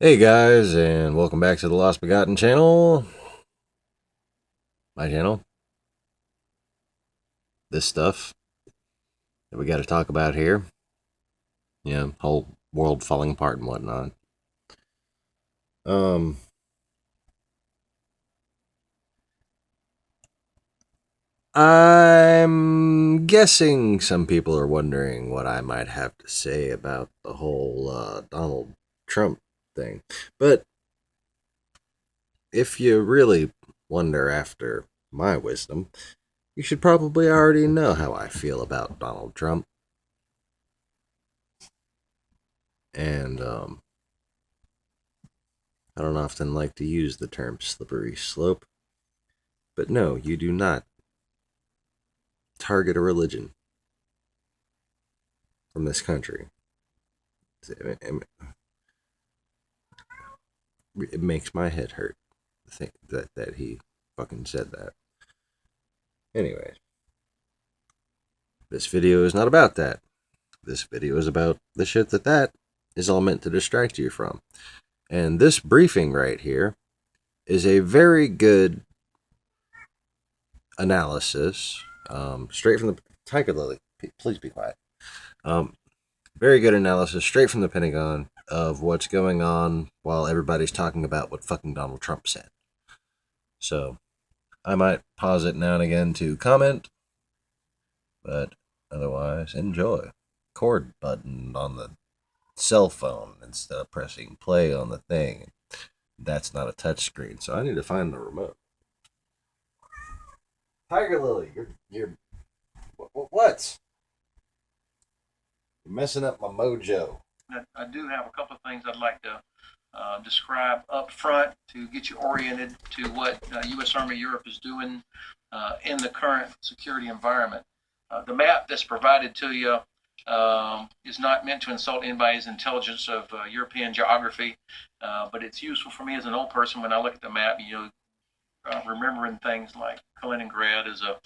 Hey guys, and welcome back to the Lost Begotten channel. My channel. This stuff that we got to talk about here. Whole world falling apart and whatnot. Um, I'm guessing some people are wondering what I might have to say about the whole Donald Trump thing. But if you really wonder after my wisdom, you should probably already know how I feel about Donald Trump. And I don't often like to use the term slippery slope, but no, you do not target a religion from this country. It makes my head hurt to think that he fucking said that. Anyways, this video is not about that. This video is about the shit that is all meant to distract you from. And this briefing right here is a very good analysis, straight from the Tiger Lily. Please be quiet. Very good analysis straight from the Pentagon of what's going on while everybody's talking about what fucking Donald Trump said. So I might pause it now and again to comment, but otherwise, enjoy. Record button on the cell phone instead of pressing play on the thing. That's not a touch screen, so I need to find the remote. Tiger Lily, you're what? You're messing up my mojo. I do have a couple of things I'd like to describe up front to get you oriented to what U.S. Army Europe is doing in the current security environment. The map that's provided to you is not meant to insult anybody's intelligence of European geography, but it's useful for me as an old person when I look at the map, remembering things like Kaliningrad is a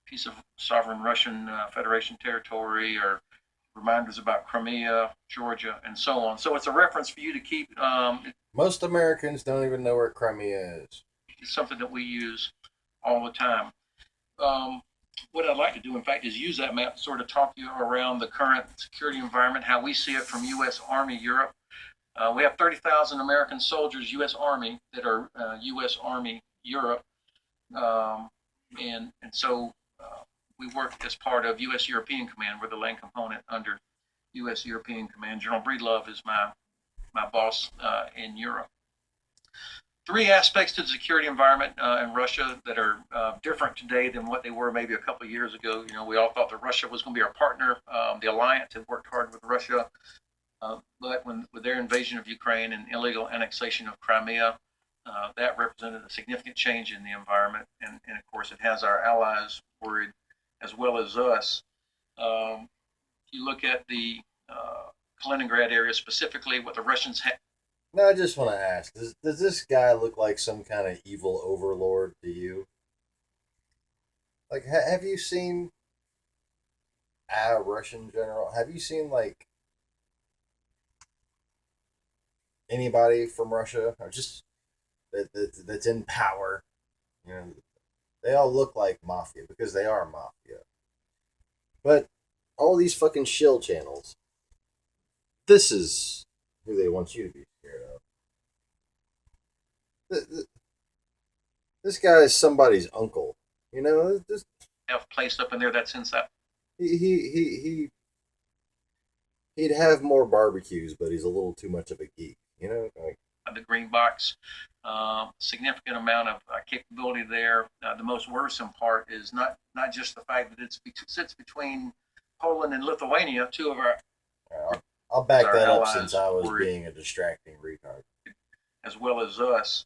piece of sovereign Russian Federation territory, or reminders about Crimea, Georgia, and so on. So it's a reference for you to keep. Most Americans don't even know where Crimea is. It's something that we use all the time. What I'd like to do, in fact, is use that map to sort of talk you around the current security environment, how we see it from U.S. Army Europe. We have 30,000 American soldiers, U.S. Army, that are U.S. Army Europe. And so we work as part of U.S. European Command. We're the land component under U.S. European Command. General Breedlove is my boss in Europe. Three aspects to the security environment in Russia that are different today than what they were maybe a couple of years ago. We all thought that Russia was going to be our partner. The alliance had worked hard with Russia, but with their invasion of Ukraine and illegal annexation of Crimea, that represented a significant change in the environment, and of course it has our allies worried as well as us. If you look at the Kaliningrad area specifically, what the Russians had. No, I just want to ask: does this guy look like some kind of evil overlord to you? Like, have you seen a Russian general? Have you seen like anybody from Russia, or just that's in power? You know, they all look like mafia because they are mafia. But all these fucking shill channels, this is who they want you to be scared of. This guy is somebody's uncle. This Have placed up in there that's inside he'd have more barbecues, but he's a little too much of a geek. Like, the green box. Significant amount of capability there. The most worrisome part is not just the fact that it sits between Poland and Lithuania, two of our I'll back that up allies, since I was being a distracting retard. as well as us.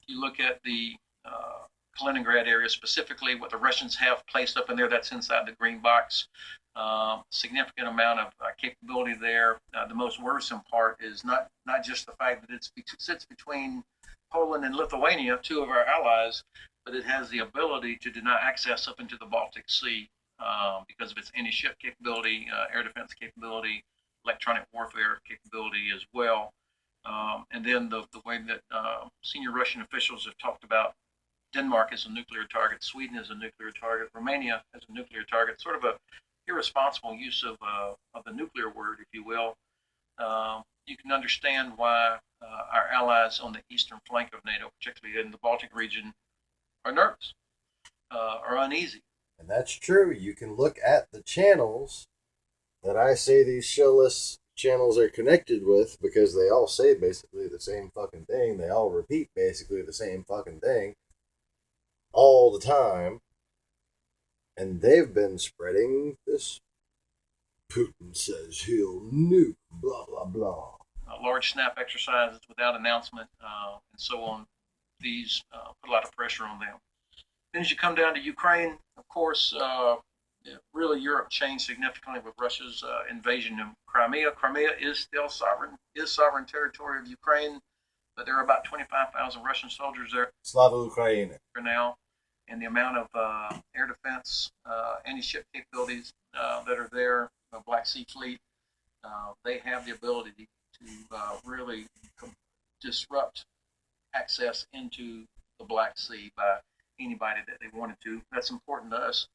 You look at the Kaliningrad area specifically, what the Russians have placed up in there that's inside the green box. Significant amount of capability there. The most worrisome part is not just the fact that it sits between Poland and Lithuania, two of our allies, but it has the ability to deny access up into the Baltic Sea because of its anti-ship capability, air defense capability, electronic warfare capability as well. And then the way that senior Russian officials have talked about Denmark as a nuclear target, Sweden as a nuclear target, Romania as a nuclear target, sort of a irresponsible use of the nuclear word, if you will. You can understand why our allies on the eastern flank of NATO, particularly in the Baltic region, are nervous, are uneasy. And that's true. You can look at the channels that I say these showless channels are connected with because they all say basically the same fucking thing. They all repeat basically the same fucking thing all the time. And they've been spreading this Putin says he'll nuke, blah, blah, blah. Large snap exercises without announcement, and so on. These put a lot of pressure on them. Then as you come down to Ukraine, of course, really Europe changed significantly with Russia's invasion of Crimea. Crimea is still sovereign territory of Ukraine, but there are about 25,000 Russian soldiers there. Slava Ukraine. For now, and the amount of air defense, anti-ship capabilities that are there, the Black Sea Fleet, they have the ability to really disrupt access into the Black Sea by anybody that they wanted to. That's important to us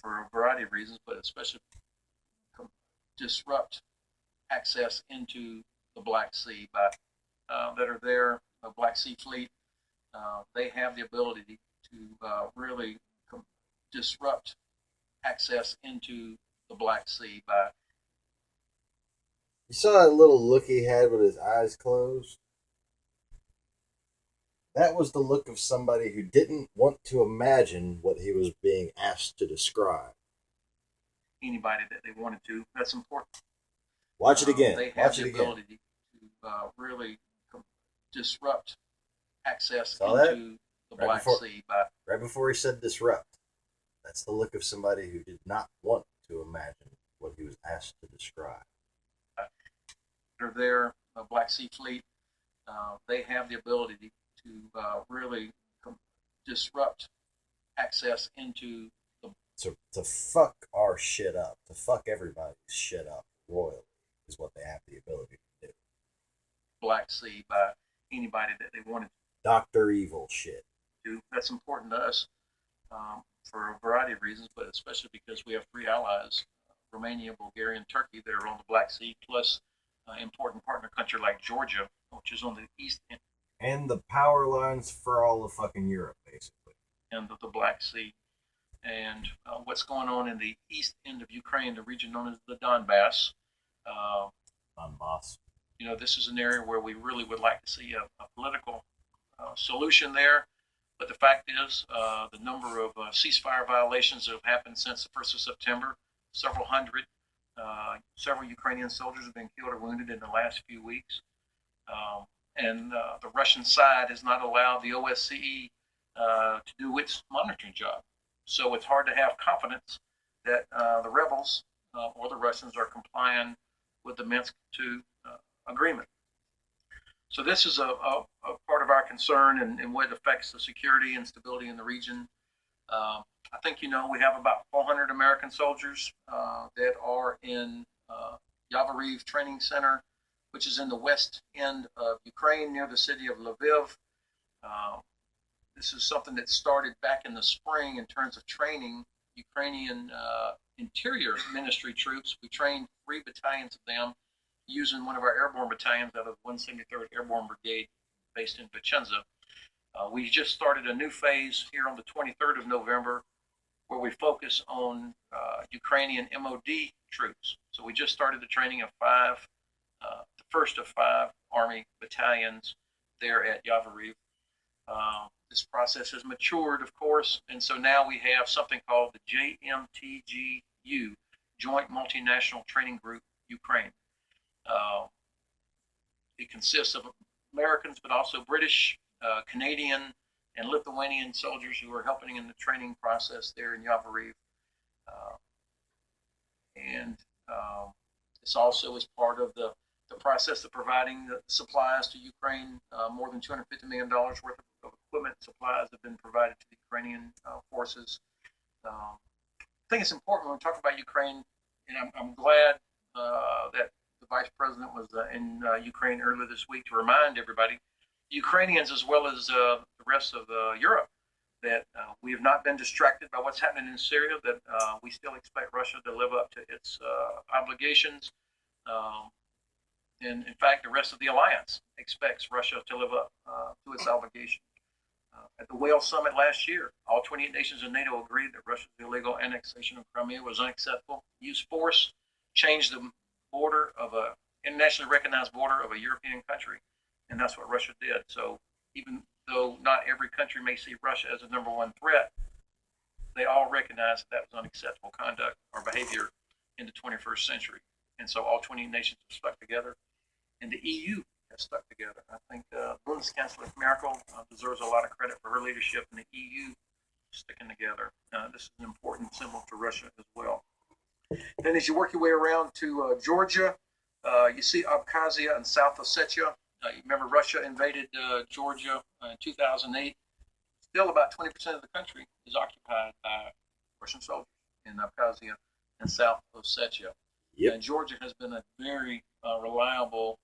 for a variety of reasons, but especially disrupt access into the Black Sea by that are there, the Black Sea Fleet. They have the ability to really disrupt access into the Black Sea by. You saw that little look he had with his eyes closed? That was the look of somebody who didn't want to imagine what he was being asked to describe. Anybody that they wanted to. That's important. Watch it again. They have the ability to really disrupt access into the Black Sea by. Right before he said disrupt. That's the look of somebody who did not want to imagine what he was asked to describe. They're there, the Black Sea Fleet. They have the ability to really disrupt access into the. To fuck our shit up, to fuck everybody's shit up royally is what they have the ability to do. Black Sea by anybody that they wanted. Dr. Evil shit. That's important to us for a variety of reasons, but especially because we have three allies, Romania, Bulgaria, and Turkey, that are on the Black Sea, plus important partner country like Georgia, which is on the east end. And the power lines for all of fucking Europe, basically. And the Black Sea. And what's going on in the east end of Ukraine, the region known as the Donbass. Donbass. You know, this is an area where we really would like to see a political solution there. But the fact is, the number of ceasefire violations that have happened since the 1st of September, several hundred, several Ukrainian soldiers have been killed or wounded in the last few weeks. And the Russian side has not allowed the OSCE to do its monitoring job. So it's hard to have confidence that the rebels or the Russians are complying with the Minsk II agreement. So this is a part of our concern and what affects the security and stability in the region. I think, you know, we have about 400 American soldiers that are in Yavoriv Training Center, which is in the west end of Ukraine near the city of Lviv. This is something that started back in the spring in terms of training Ukrainian Interior Ministry troops. We trained 3 battalions of them using one of our airborne battalions out of 173rd Airborne Brigade based in Vicenza. We just started a new phase here on the 23rd of November where we focus on Ukrainian MOD troops. So we just started the training of 5, the first of 5 Army battalions there at Yavoriv. This process has matured, of course, and so now we have something called the JMTGU, Joint Multinational Training Group Ukraine. It consists of Americans, but also British, Canadian, and Lithuanian soldiers who are helping in the training process there in Yavoriv. And this also is part of the process of providing the supplies to Ukraine. More than $250 million worth of equipment supplies have been provided to the Ukrainian forces. I think it's important when we talk about Ukraine, and I'm glad that the Vice President president was in Ukraine earlier this week to remind everybody, Ukrainians as well as the rest of Europe, that we have not been distracted by what's happening in Syria, that we still expect Russia to live up to its obligations. And in fact, the rest of the alliance expects Russia to live up to its obligations. At the Wales summit last year, all 28 nations in NATO agreed that Russia's illegal annexation of Crimea was unacceptable. Use force, change the border of a internationally recognized border of a European country, and that's what Russia did. So even though not every country may see Russia as a number one threat, they all recognize that was unacceptable conduct or behavior in the 21st century. And so all 20 nations have stuck together, and the EU has stuck together. I think Bundeskanzler Merkel deserves a lot of credit for her leadership in the EU sticking together. This is an important symbol to Russia as well. Then as you work your way around to Georgia, you see Abkhazia and South Ossetia. You remember Russia invaded Georgia in 2008. Still about 20% of the country is occupied by Russian soldiers in Abkhazia and South Ossetia. Yep. And Georgia has been a very reliable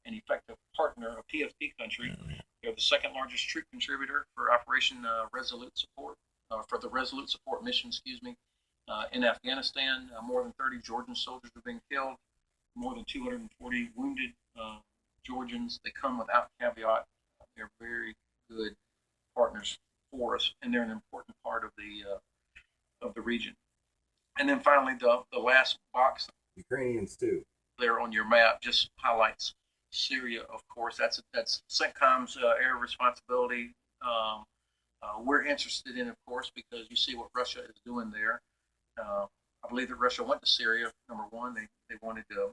and effective partner of PFP country. They're the second largest troop contributor for Operation Resolute Support, for the Resolute Support mission, in Afghanistan. More than 30 Georgian soldiers have been killed, more than 240 wounded Georgians. They come without caveat. They're very good partners for us, and they're an important part of the region. And then finally, the last box, Ukrainians too. there on your map, just highlights Syria. Of course, that's CENTCOM's area of responsibility. We're interested in, of course, because you see what Russia is doing there. I believe that Russia went to Syria. Number one, they wanted to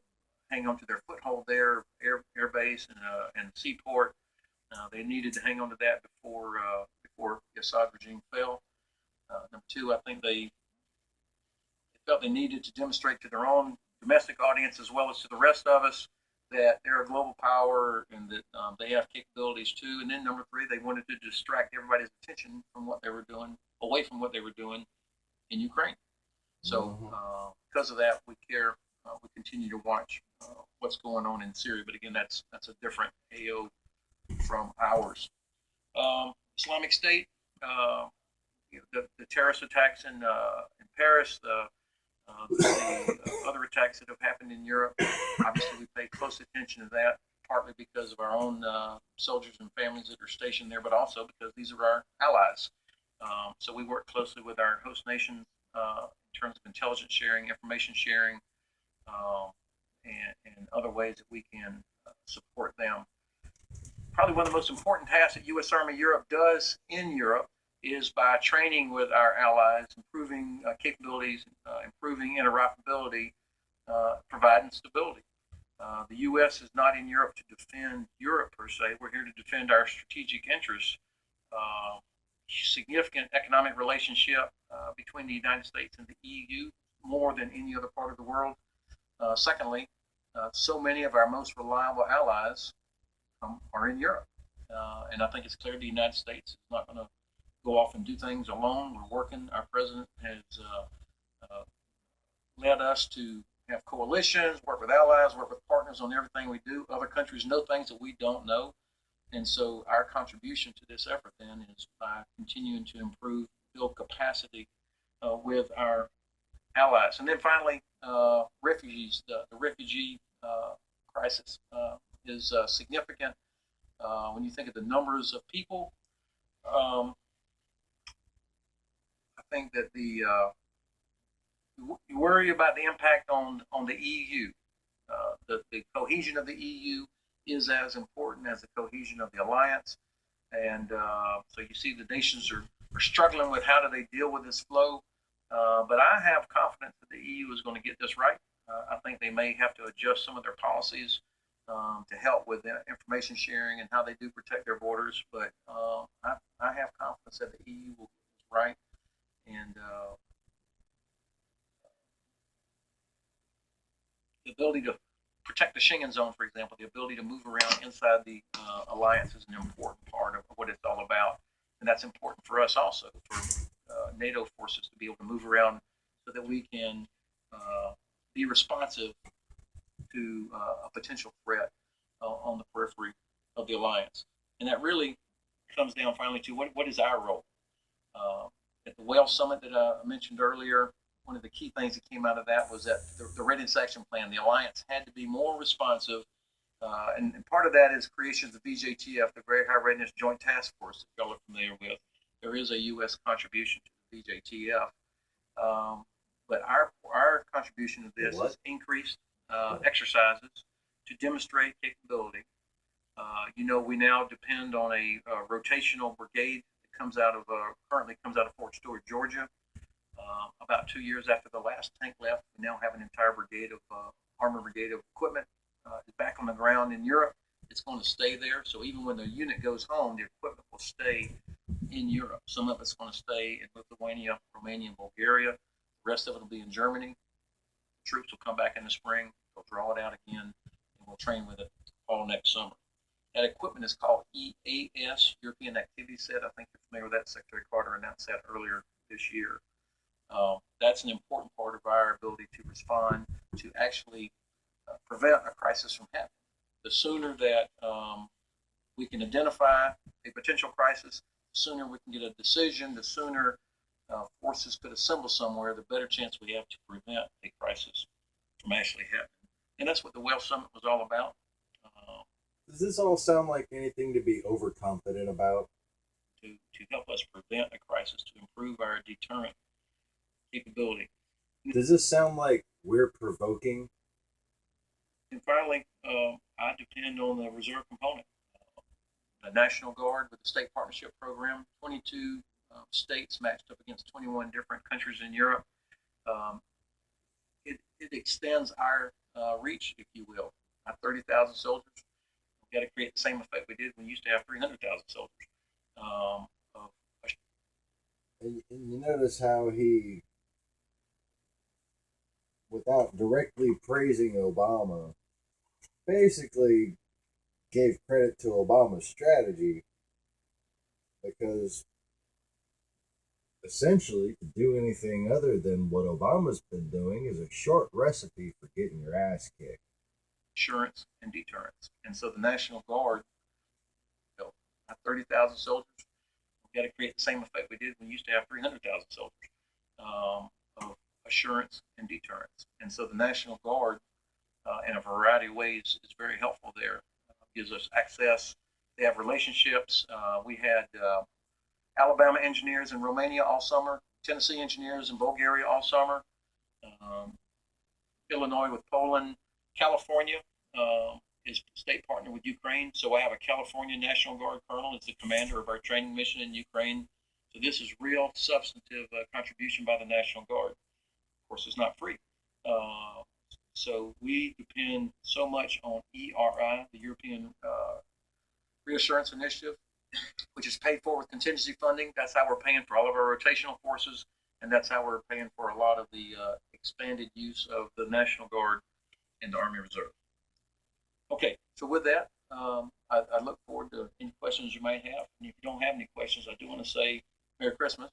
hang on to their foothold there, air base and seaport. They needed to hang on to that before the Assad regime fell. Number two, I think they felt they needed to demonstrate to their own domestic audience as well as to the rest of us that they're a global power and that they have capabilities too. And then number three, they wanted to distract everybody's attention from what they were doing, away from what they were doing in Ukraine. So because of that, we care. We continue to watch what's going on in Syria. But again, that's a different AO from ours. Islamic State, the terrorist attacks in Paris, the other attacks that have happened in Europe. Obviously, we pay close attention to that, partly because of our own soldiers and families that are stationed there, but also because these are our allies. So we work closely with our host nations in terms of intelligence sharing, information sharing, and other ways that we can support them. Probably one of the most important tasks that U.S. Army Europe does in Europe is by training with our allies, improving capabilities, improving interoperability, providing stability. The U.S. is not in Europe to defend Europe per se. We're here to defend our strategic interests. Significant economic relationship between the United States and the EU, more than any other part of the world. Secondly, so many of our most reliable allies are in Europe. And I think it's clear the United States is not going to go off and do things alone. We're working. Our president has led us to have coalitions, work with allies, work with partners on everything we do. Other countries know things that we don't know. And so our contribution to this effort then is by continuing to improve, build capacity with our allies. And then finally, refugees. The refugee crisis is significant when you think of the numbers of people. I think that you worry about the impact on the EU. The cohesion of the EU is as important as the cohesion of the alliance. And so you see the nations are struggling with how do they deal with this flow. But I have confidence that the EU is going to get this right. I think they may have to adjust some of their policies to help with information sharing and how they do protect their borders. But I have confidence that the EU will get this right. And the ability to protect the Schengen zone, for example, the ability to move around inside the alliance is an important part of what it's all about. And that's important for us also, for NATO forces to be able to move around so that we can be responsive to a potential threat on the periphery of the alliance. And that really comes down finally to what is our role. At the Wales Summit that I mentioned earlier, one of the key things that came out of that was that the Readiness Action Plan, the alliance had to be more responsive. And part of that is creation of the VJTF, the Very High Readiness Joint Task Force that y'all are familiar with. There is a U.S. contribution to the VJTF. But our contribution to this is increased exercises to demonstrate capability. We now depend on a rotational brigade that currently comes out of Fort Stewart, Georgia. About 2 years after the last tank left, we now have an entire armor brigade of equipment back on the ground in Europe. It's going to stay there. So even when the unit goes home, the equipment will stay in Europe. Some of it's going to stay in Lithuania, Romania, and Bulgaria. The rest of it will be in Germany. Troops will come back in the spring. They'll draw it out again, and we'll train with it all next summer. That equipment is called EAS, European Activity Set. I think you're familiar with that. Secretary Carter announced that earlier this year. That's an important part of our ability to respond to actually prevent a crisis from happening. The sooner that we can identify a potential crisis, the sooner we can get a decision, the sooner forces could assemble somewhere, the better chance we have to prevent a crisis from actually happening. And that's what the Wales Summit was all about. Does this all sound like anything to be overconfident about? To help us prevent a crisis, to improve our deterrent capability. Does this sound like we're provoking? And finally, I depend on the reserve component. The National Guard with the State Partnership Program, 22 states matched up against 21 different countries in Europe. It extends our reach, if you will. Our 30,000 soldiers, we've got to create the same effect we did when we used to have 300,000 soldiers. And you notice how he, without directly praising Obama, basically gave credit to Obama's strategy, because essentially to do anything other than what Obama's been doing is a short recipe for getting your ass kicked. Assurance and deterrence. And so the National Guard, 30,000 soldiers, we've got to create the same effect we did when we used to have 300,000 soldiers of assurance and deterrence. And so the National Guard, in a variety of ways, is very helpful there. Gives us access. They have relationships. We had Alabama engineers in Romania all summer, Tennessee engineers in Bulgaria all summer, Illinois with Poland, California is state partner with Ukraine. So I have a California National Guard colonel as the commander of our training mission in Ukraine. So this is real substantive contribution by the National Guard. Of course, it's not free. So we depend so much on ERI, the European Reassurance Initiative, which is paid for with contingency funding. That's how we're paying for all of our rotational forces, and that's how we're paying for a lot of the expanded use of the National Guard and the Army Reserve. Okay, so with that, I look forward to any questions you might have. And if you don't have any questions, I do want to say Merry Christmas.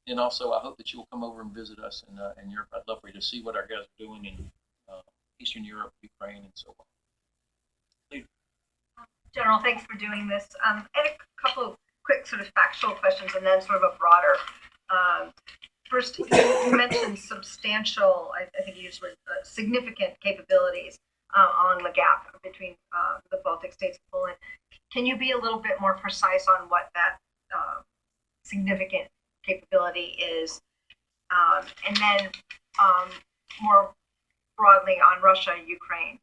And also, I hope that you will come over and visit us in Europe. I'd love for you to see what our guys are doing in Eastern Europe, Ukraine, and so on. Please. General, thanks for doing this. And a couple of quick sort of factual questions and then sort of a broader. First, you mentioned substantial, I think you used significant capabilities on the gap between the Baltic states and Poland. Can you be a little bit more precise on what that significant capability is? And then more broadly on Russia, Ukraine.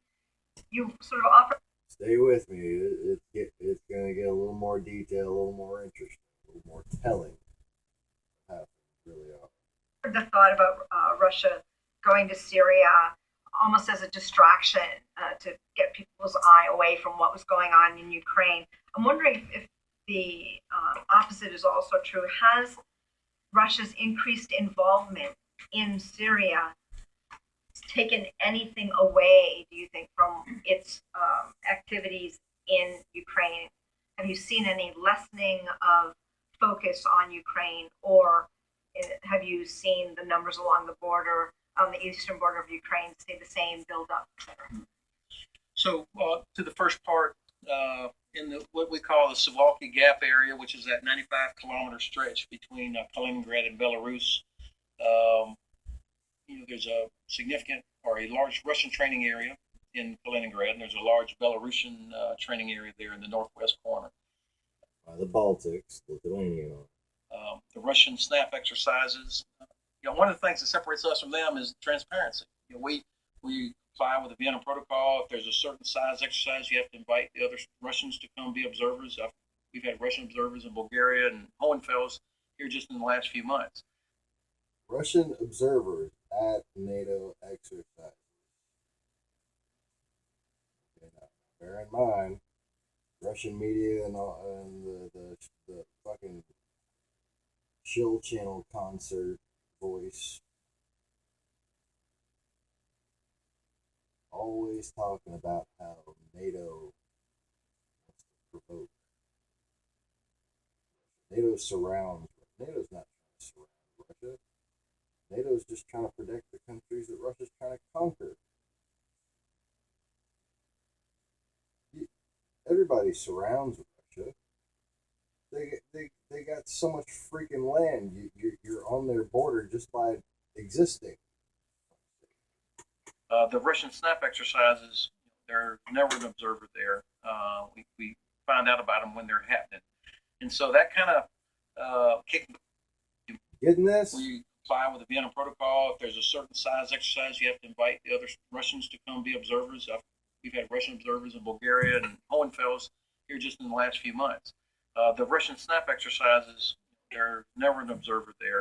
You sort of offer. Stay with me. It's going to get a little more detail, a little more interesting, a little more telling. How things really are. The thought about Russia going to Syria almost as a distraction to get people's eye away from what was going on in Ukraine. I'm wondering if the opposite is also true. Has Russia's increased involvement in Syria taken anything away, do you think, from its activities in Ukraine? Have you seen any lessening of focus on Ukraine, or have you seen the numbers along the border, on the eastern border of Ukraine, stay the same, build up, etc.? So to the first part, in what we call the Suwalki Gap area, which is that 95-kilometer stretch between Kaliningrad and Belarus, there's a significant or a large Russian training area in Kaliningrad, and there's a large Belarusian training area there in the northwest corner. The Baltics, Lithuania. The Russian SNAP exercises. One of the things that separates us from them is transparency. We comply with the Vienna Protocol. If there's a certain size exercise, you have to invite the other Russians to come be observers. We've had Russian observers in Bulgaria and Hohenfels here just in the last few months. Russian observers at NATO exercises. Bear in mind, Russian media and the fucking Chill Channel concert voice always talking about how NATO wants to provoke. NATO surrounds. NATO's not trying to surround Russia. NATO's just trying to protect the countries that Russia's trying to conquer. Everybody surrounds Russia. They got so much freaking land. You're on their border just by existing. The Russian SNAP exercises, there's never an observer there. We find out about them when they're happening. And so that kind of Getting this? we comply with the Vienna Protocol. If there's a certain size exercise, you have to invite the other Russians to come be observers. We've had Russian observers in Bulgaria and Hohenfels here just in the last few months. The Russian SNAP exercises, there's never an observer there.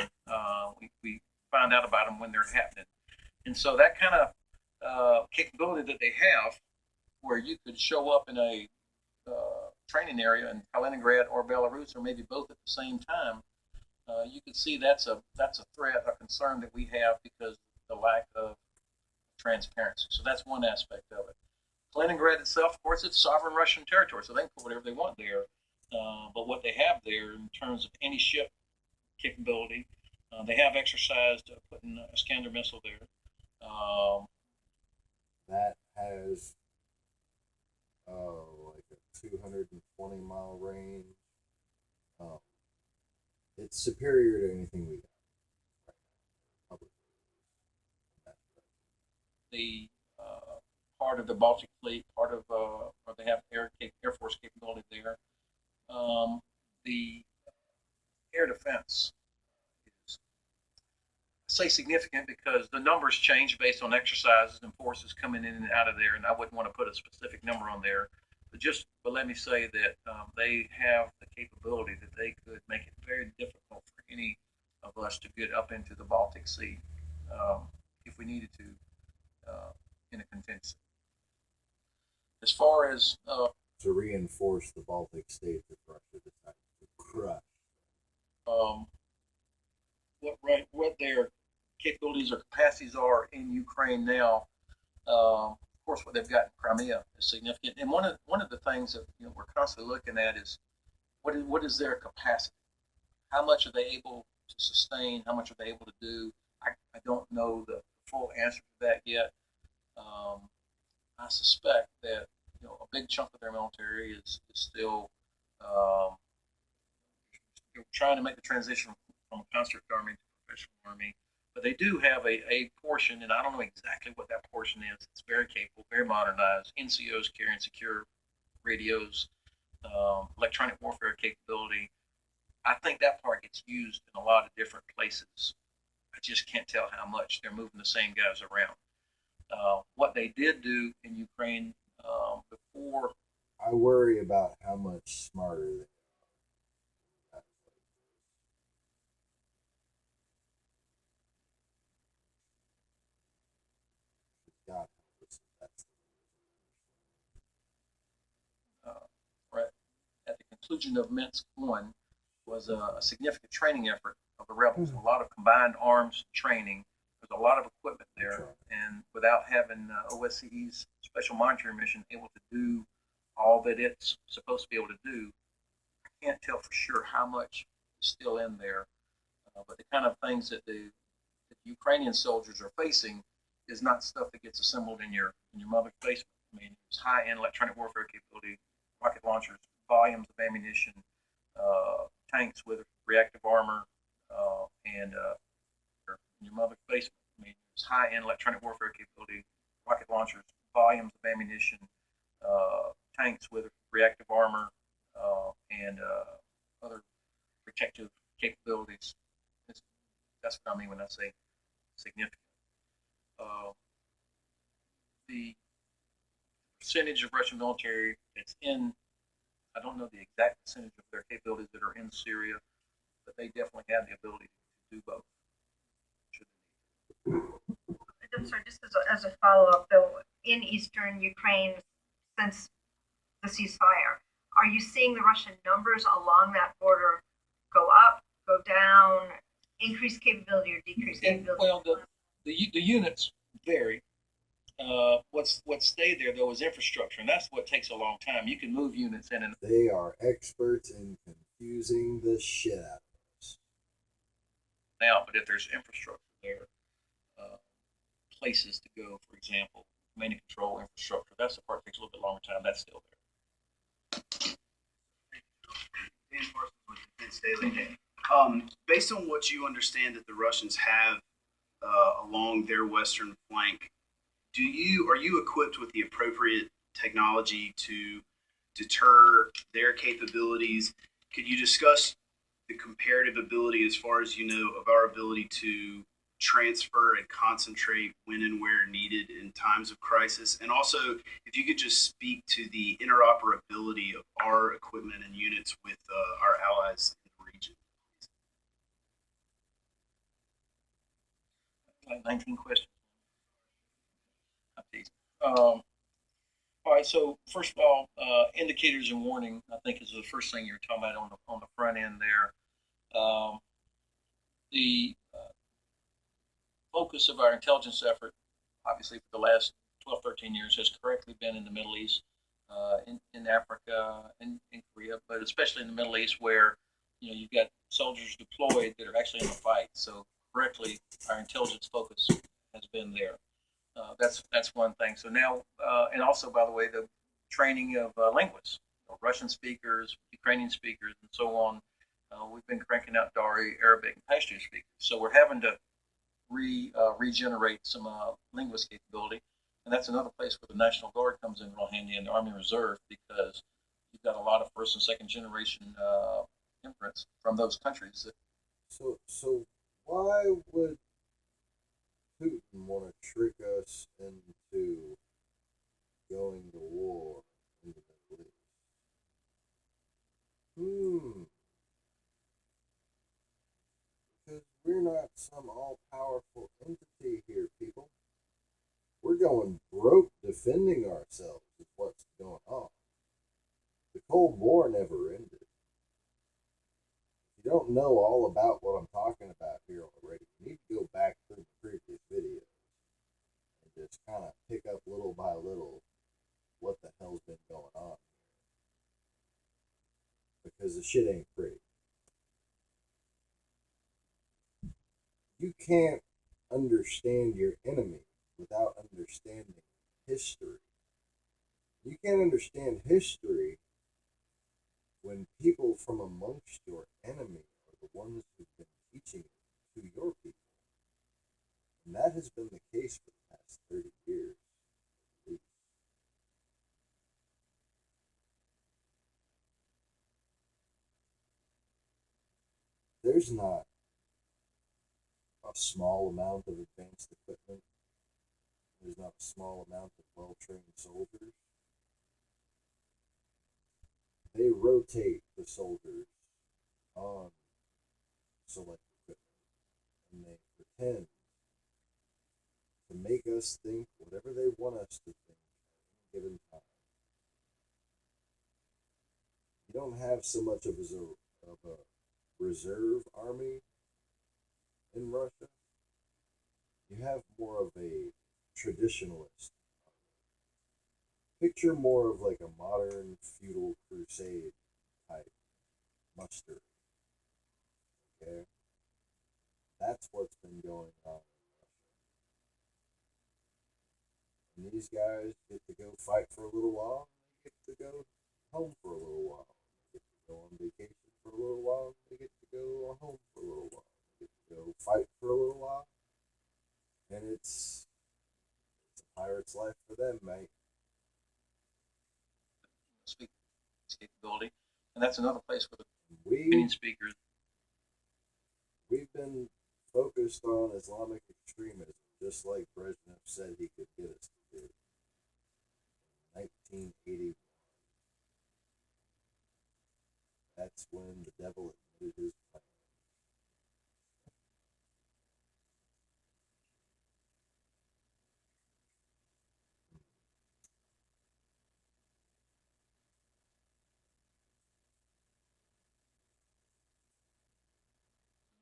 We find out about them when they're happening. And so that kind of capability that they have, where you could show up in a training area in Kaliningrad or Belarus, or maybe both at the same time, you could see that's a threat, a concern that we have because of the lack of transparency. So that's one aspect of it. Kaliningrad itself, of course, it's sovereign Russian territory, so they can put whatever they want there. But what they have there in terms of anti-ship capability, they have exercised putting a Iskander missile there. That has like a 220-mile range. It's superior to anything we got. The part of the Baltic Fleet, part of or they have Air Force capability there. The air defense is, I say significant because the numbers change based on exercises and forces coming in and out of there, and I wouldn't want to put a specific number on there. But let me say that they have the capability that they could make it very difficult for any of us to get up into the Baltic Sea if we needed to in a contingency. As far as to reinforce the Baltic states that Russia decided to crush. What their capabilities or capacities are in Ukraine now. Of course, what they've got in Crimea is significant. And one of the things that we're constantly looking at is what is their capacity? How much are they able to sustain? How much are they able to do? I don't know the full answer to that yet. I suspect that a big chunk of their military is still trying to make the transition from a conscript army to a professional army. But they do have a portion, and I don't know exactly what that portion is. It's very capable, very modernized. NCOs carrying secure radios, electronic warfare capability. I think that part gets used in a lot of different places. I just can't tell how much they're moving the same guys around. What they did do in Ukraine before. I worry about how much smarter they are. God, right at the conclusion of Minsk 1 was a significant training effort of the rebels. A lot of combined arms training. There's a lot of equipment there, and without having OSCE's special monitoring mission able to do all that it's supposed to be able to do, I can't tell for sure how much is still in there. But the kind of things that the Ukrainian soldiers are facing is not stuff that gets assembled in your mother's basement. I mean, it's high-end electronic warfare capability, rocket launchers, volumes of ammunition, tanks with reactive armor, and in your mother's basement. I mean, it's high-end electronic warfare capability, rocket launchers, volumes of ammunition, tanks with reactive armor, and other protective capabilities. It's, that's what I mean when I say significant. Uh, the percentage of Russian military that's in, I don't know the exact percentage of their capabilities that are in Syria, but they definitely have the ability to do both. I'm sorry, just as a follow up, though, in eastern Ukraine, since the ceasefire, are you seeing the Russian numbers along that border go up, go down, increase capability or decrease capability? Well, the units vary. What stayed there though is infrastructure, and that's what takes a long time. You can move units in and They are experts in confusing the shit out of us. out, but if there's infrastructure there, uh, places to go, for example, command and control infrastructure, that's the part that takes a little bit longer time. That's still there. Based on what you understand that the Russians have along their western flank, are you equipped with the appropriate technology to deter their capabilities? Could you discuss the comparative ability, as far as you know, of our ability to transfer and concentrate when and where needed in times of crisis? And also, if you could just speak to the interoperability of our equipment and units with our allies in the region. Like 19 questions. All right. So first of all, indicators and warning, I think, is the first thing you're talking about on the front end there. The focus of our intelligence effort, obviously, for the last 12, 13 years, has correctly been in the Middle East, in Africa, and in Korea, but especially in the Middle East, where you've got soldiers deployed that are actually in the fight. So correctly, our intelligence focus has been there. That's one thing. So now, and also, by the way, the training of linguists, Russian speakers, Ukrainian speakers, and so on. We've been cranking out Dari, Arabic, and Pashto speakers. So we're having to regenerate some linguist capability, and that's another place where the National Guard comes in real handy, and the Army Reserve, because you've got a lot of first and second generation immigrants from those countries. So why would Putin want to trick us into going to war in the Middle East? Because we're not some all-powerful entity here, people. We're going broke defending ourselves with what's going on. The Cold War never ended. If you don't know all about what I'm talking about here already, you need to go back through the previous videos and just kind of pick up little by little what the hell's been going on here. Because the shit ain't pretty. You can't understand your enemy without understanding history. You can't understand history when people from amongst your enemy are the ones who've been teaching it to your people. And that has been the case for the past 30 years. At least. There's not a small amount of advanced equipment. There's not a small amount of well-trained soldiers. They rotate the soldiers on select equipment, and they pretend to make us think whatever they want us to think at any given time. You don't have so much of a reserve army in Russia. You have more of a traditionalist army. Picture more of like a modern feudal crusade type muster. Okay? That's what's been going on in Russia. And these guys get to go fight for a little while, and they get to go home for a little while. They get to go on vacation for a little while, and they get to go home for a little while. They get to go fight for a little while. And it's a pirate's life for them, mate. Speak capability, and that's another place where the We opinion speakers. we've been focused on Islamic extremism, just like Brezhnev said he could get us to do. 1981. That's when the devil admitted his plan.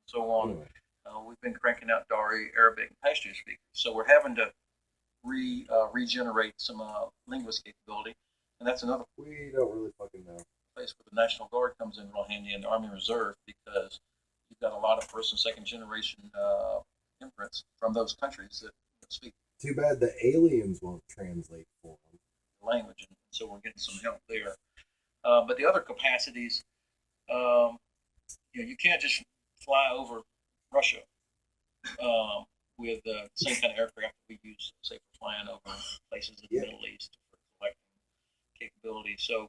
So on. Anyway, We've been cranking out Dari, Arabic, and Pashto speakers. So we're having to regenerate some linguist capability, and that's another we don't really fucking know. place where the National Guard comes in real handy, and the Army Reserve, because you've got a lot of first and second generation immigrants from those countries that speak Too bad the aliens won't translate for them. the language, and so we're getting some help there. But the other capacities, you can't just fly over Russia with the same kind of aircraft that we use, say, for flying over places in the Middle East for collecting capability. So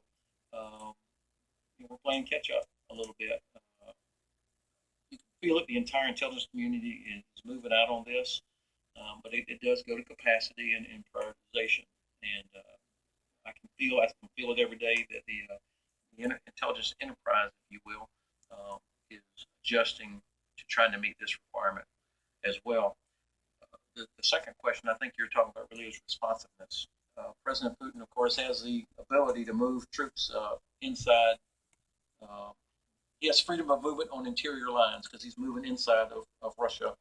we're playing catch up a little bit. You can feel it. The entire intelligence community is moving out on this, but it does go to capacity and prioritization. And I can feel it every day that the intelligence enterprise, if you will, is adjusting to trying to meet this requirement as well. The second question I think you're talking about really is responsiveness. President Putin, of course, has the ability to move troops inside. He has freedom of movement on interior lines because he's moving inside of Russia,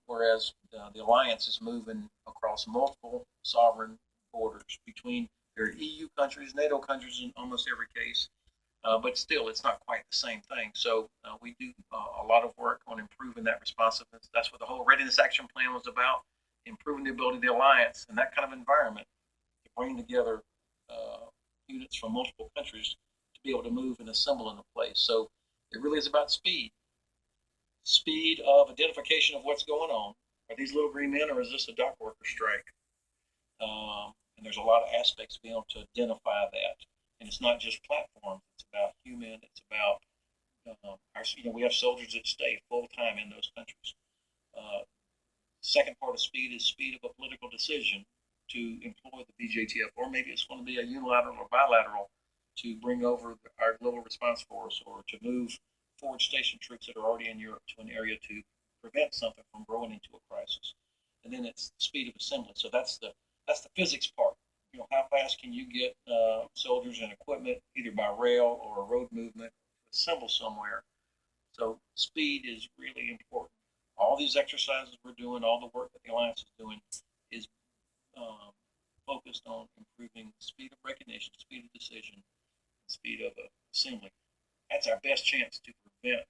whereas the alliance is moving across multiple sovereign borders between their EU countries, NATO countries in almost every case. But still, it's not quite the same thing. So we do a lot of work on improving that responsiveness. That's what the whole readiness action plan was about, improving the ability of the alliance in that kind of environment to bring together units from multiple countries to be able to move and assemble in a place. So it really is about speed of identification of what's going on. Are these little green men, or is this a dock worker strike? And there's a lot of aspects to be able to identify that. And it's not just platforms. It's about human. It's about we have soldiers that stay full time in those countries. Second part of speed is speed of a political decision to employ the BJTF, or maybe it's going to be a unilateral or bilateral to bring over our global response force, or to move forward station troops that are already in Europe to an area to prevent something from growing into a crisis. And then it's the speed of assembly. So that's the physics part. How fast can you get soldiers and equipment, either by rail or a road movement, assemble somewhere? So speed is really important. All these exercises we're doing, all the work that the Alliance is doing, is focused on improving speed of recognition, speed of decision, speed of assembly. That's our best chance to prevent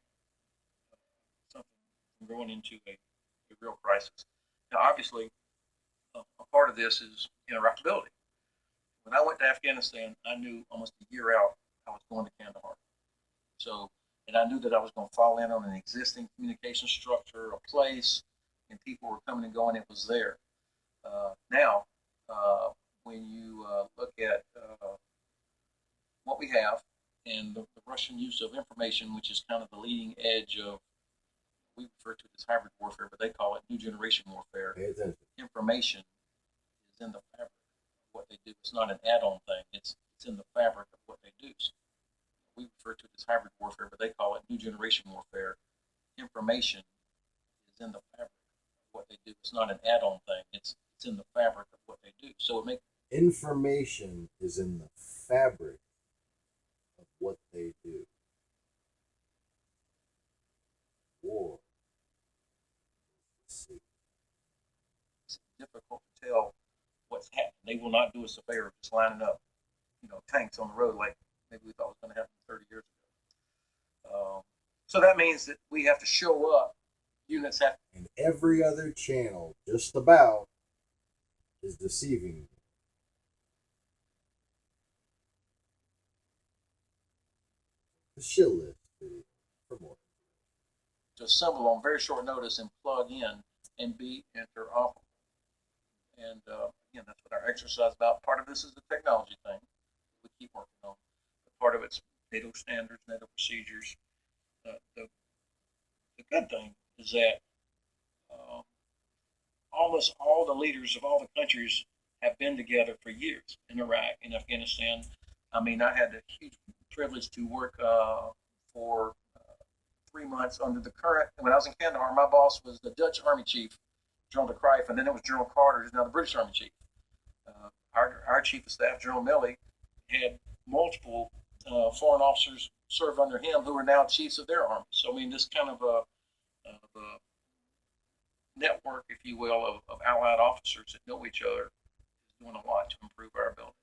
something from growing into a real crisis. Now, obviously, a part of this is interoperability. When I went to Afghanistan, I knew almost a year out I was going to Kandahar. So, and I knew that I was going to fall in on an existing communication structure, a place, and people were coming and going. It was there. Now, when you look at what we have and the Russian use of information, which is kind of the leading edge of, we refer to it as hybrid warfare, but they call it new generation warfare. Information is in the fabric of what they do. It's not an add-on thing. It's in the fabric of what they do. So we refer to it as hybrid warfare, but they call it new generation warfare. Information is in the fabric of what they do. It's not an add-on thing. It's in the fabric of what they do. So it makes information is in the fabric of what they do. War. it's difficult to tell what's happening. They will not do us a favor of just lining up, tanks on the road like maybe we thought was going to happen 30 years ago. So that means that we have to show up. Units have and every other channel, just about, is deceiving you. The shill list video for more. To assemble on very short notice and plug in and be interoperable. And again, that's what our exercise is about. Part of this is the technology thing we keep working on. But part of it's NATO standards, NATO procedures. The good thing is that almost all the leaders of all the countries have been together for years in Iraq and Afghanistan. I mean, I had the huge privilege to work for 3 months under the current, when I was in Kandahar, my boss was the Dutch Army Chief, General de Cruijff, and then it was General Carter, who's now the British Army Chief. Our Chief of Staff, General Milley, had multiple foreign officers serve under him who are now chiefs of their army. So, I mean, this kind of a network, if you will, of allied officers that know each other is doing a lot to improve our ability.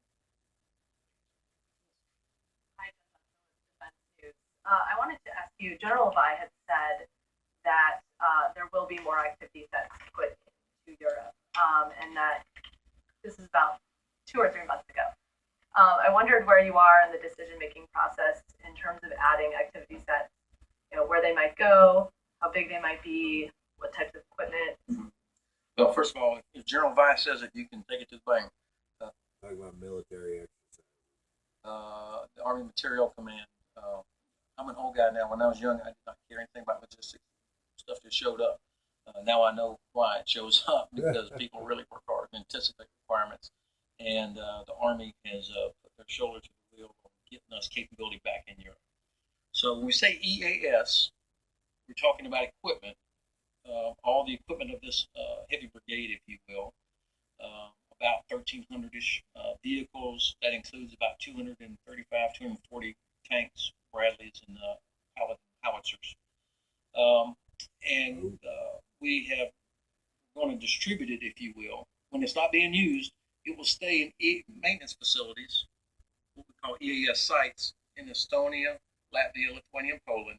I wanted to ask you, General Levi had said that there will be more activity sets put into Europe, and that this is about 2 or 3 months ago. I wondered where you are in the decision-making process in terms of adding activity sets, you know, where they might go, how big they might be, what types of equipment. Mm-hmm. Well, first of all, if General Levi says it, you can take it to the bank. Talking about military exercise. The Army Material Command. I'm an old guy now. When I was young, I did not care anything about logistics. Stuff just showed up. Now I know why it shows up, because people really work hard and anticipate requirements. And the Army has put their shoulder to the wheel on getting us capability back in Europe. So when we say EAS, we're talking about equipment, all the equipment of this heavy brigade, if you will, about 1,300-ish vehicles. That includes about 235, 240 tanks, Bradleys, and howitzers. And we have going to distribute it, if you will. When it's not being used, it will stay in maintenance facilities, what we call EAS sites, in Estonia, Latvia, Lithuania, Poland,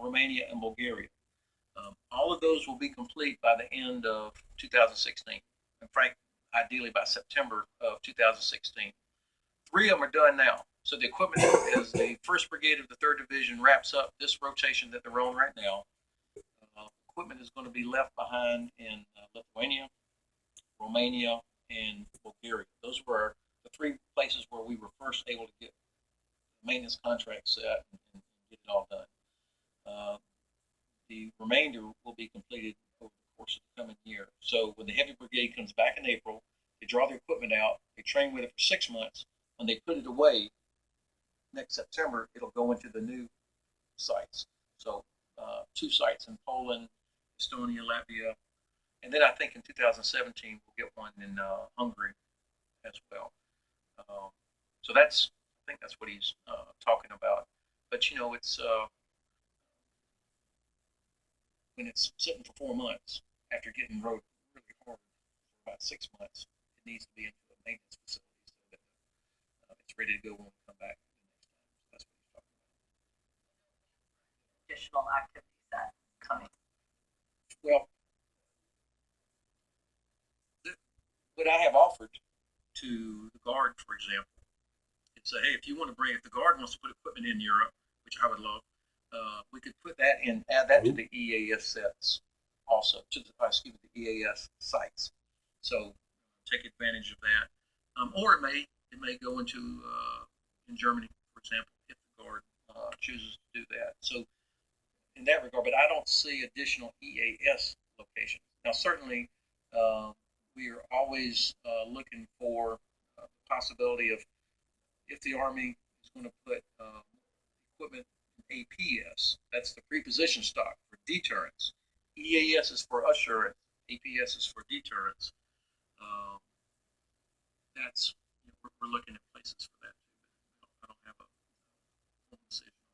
Romania, and Bulgaria. All of those will be complete by the end of 2016. And Frank, ideally by September of 2016. 3 of them are done now. So the equipment is the 1st Brigade of the 3rd Division wraps up this rotation that they're on right now. Equipment is going to be left behind in Lithuania, Romania, and Bulgaria. Those were the 3 places where we were first able to get maintenance contracts set and get it all done. The remainder will be completed over the course of the coming year. So when the Heavy Brigade comes back in April, they draw their equipment out, they train with it for 6 months. When they put it away next September, it'll go into the new sites. So 2 sites in Poland, Estonia, Latvia, and then I think in 2017 we'll get one in Hungary as well. So I think that's what he's talking about. But you know, it's when it's sitting for 4 months after getting rode really hard for about 6 months, it needs to be into a maintenance facility so that it's ready to go when we come back the next time. So that's what he's talking about. Additional activity set coming. Well, what I have offered to the Guard, for example, is say, hey, if the Guard wants to put equipment in Europe, which I would love, we could put that in, add that to the EAS sets also, to the EAS sites. So take advantage of that. Or it may go into, in Germany, for example, if the Guard chooses to do that. So in that regard, but I don't see additional EAS locations. Now, certainly, we are always looking for the possibility of, if the Army is going to put equipment in APS, that's the preposition stock for deterrence. EAS is for assurance. APS is for deterrence. We're looking at places for that too. I don't have a full decision on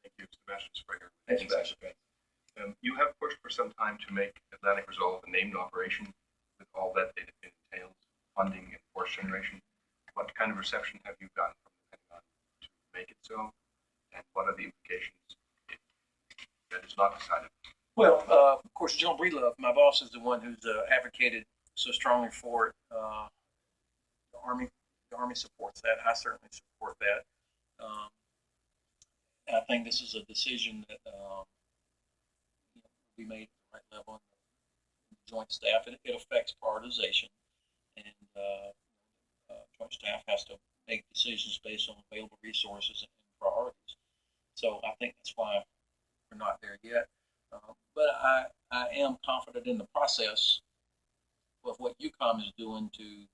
that. Thank you, Sebastian Springer. Thanks, Sebastian. You have pushed for some time to make Atlantic Resolve a named operation with all that it entails, funding and force generation. What kind of reception have you gotten from the Pentagon to make it so? And what are the implications if that is not decided? Well, of course, General Breedlove, my boss, is the one who's advocated so strongly for it. The Army supports that. I certainly support that. And I think this is a decision that will be made at the right level in the joint staff. It affects prioritization, and joint staff has to make decisions based on available resources and priorities. So I think that's why we're not there yet. But I am confident in the process of what UCOM is doing to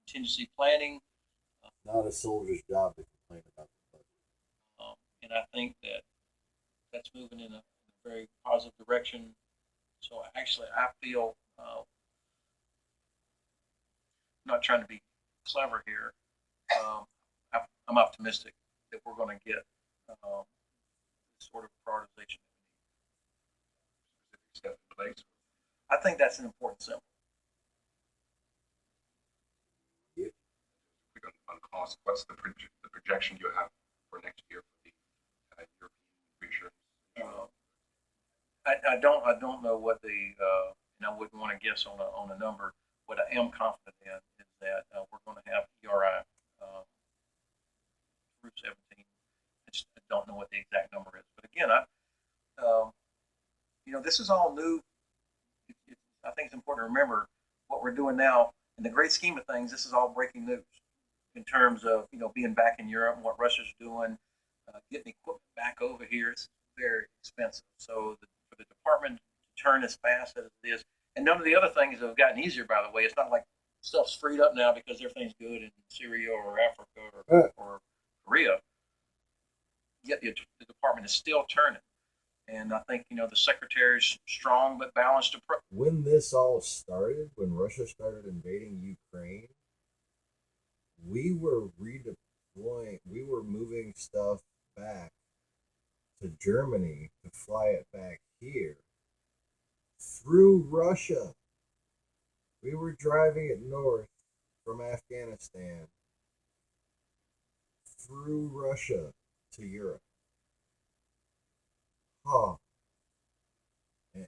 contingency planning. Not a soldier's job to complain about the budget. And I think that that's moving in a very positive direction. So actually, I feel, I'm not trying to be clever here. I'm optimistic that we're going to get this sort of prioritization Step in place. I think that's an important symbol. On cost, what's the projection you have for next year for the European reassurance? I don't know what the and I wouldn't want to guess on a number. What I am confident in is that we're going to have ERI through 17. I don't know what the exact number is, but again, this is all new. I think it's important to remember what we're doing now. In the great scheme of things, this is all breaking news in terms of being back in Europe and what Russia's doing, getting equipment back over here. It's very expensive. So for the department to turn as fast as it is, and none of the other things have gotten easier. By the way, it's not like stuff's freed up now because everything's good in Syria or Africa or Korea. Yet the department is still turning. And I think, the secretary's strong but balanced approach. When this all started, when Russia started invading Ukraine, we were redeploying, we were moving stuff back to Germany to fly it back here through Russia. We were driving it north from Afghanistan through Russia to Europe.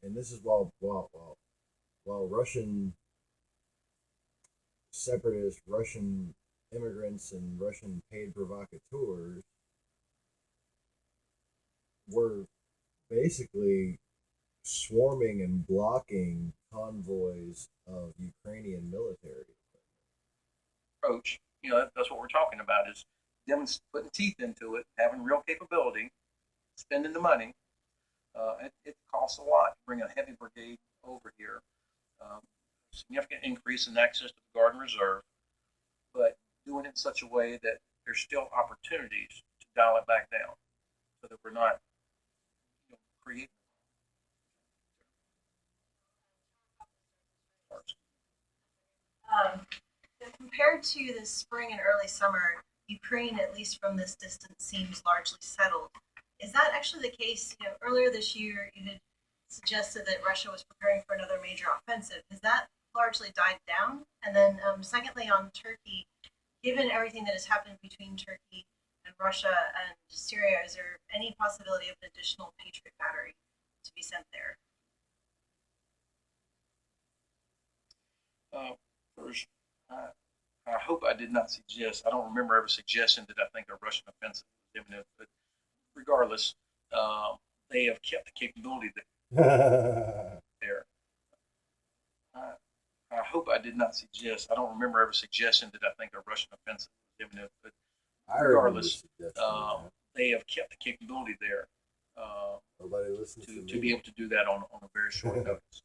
And this is while Russian separatists, Russian immigrants, and Russian paid provocateurs were basically swarming and blocking convoys of Ukrainian military Approach. That's what we're talking about is them putting teeth into it, having real capability, spending the money. It costs a lot to bring a heavy brigade over here. Significant increase in access to the Guard and Reserve, but doing it in such a way that there's still opportunities to dial it back down so that we're not creating. Compared to the spring and early summer, Ukraine, at least from this distance, seems largely settled. Is that actually the case? Earlier this year, you had suggested that Russia was preparing for another major offensive. Has that largely died down? And then, secondly, on Turkey, given everything that has happened between Turkey and Russia and Syria, is there any possibility of an additional Patriot battery to be sent there? First, I hope I did not suggest. I don't remember ever suggesting that I think a Russian offensive was imminent, but regardless, they have kept the capability there. I hope I did not suggest. I don't remember ever suggesting that I think a Russian offensive was imminent, but regardless, they have kept the capability there to be able to do that on a very short notice.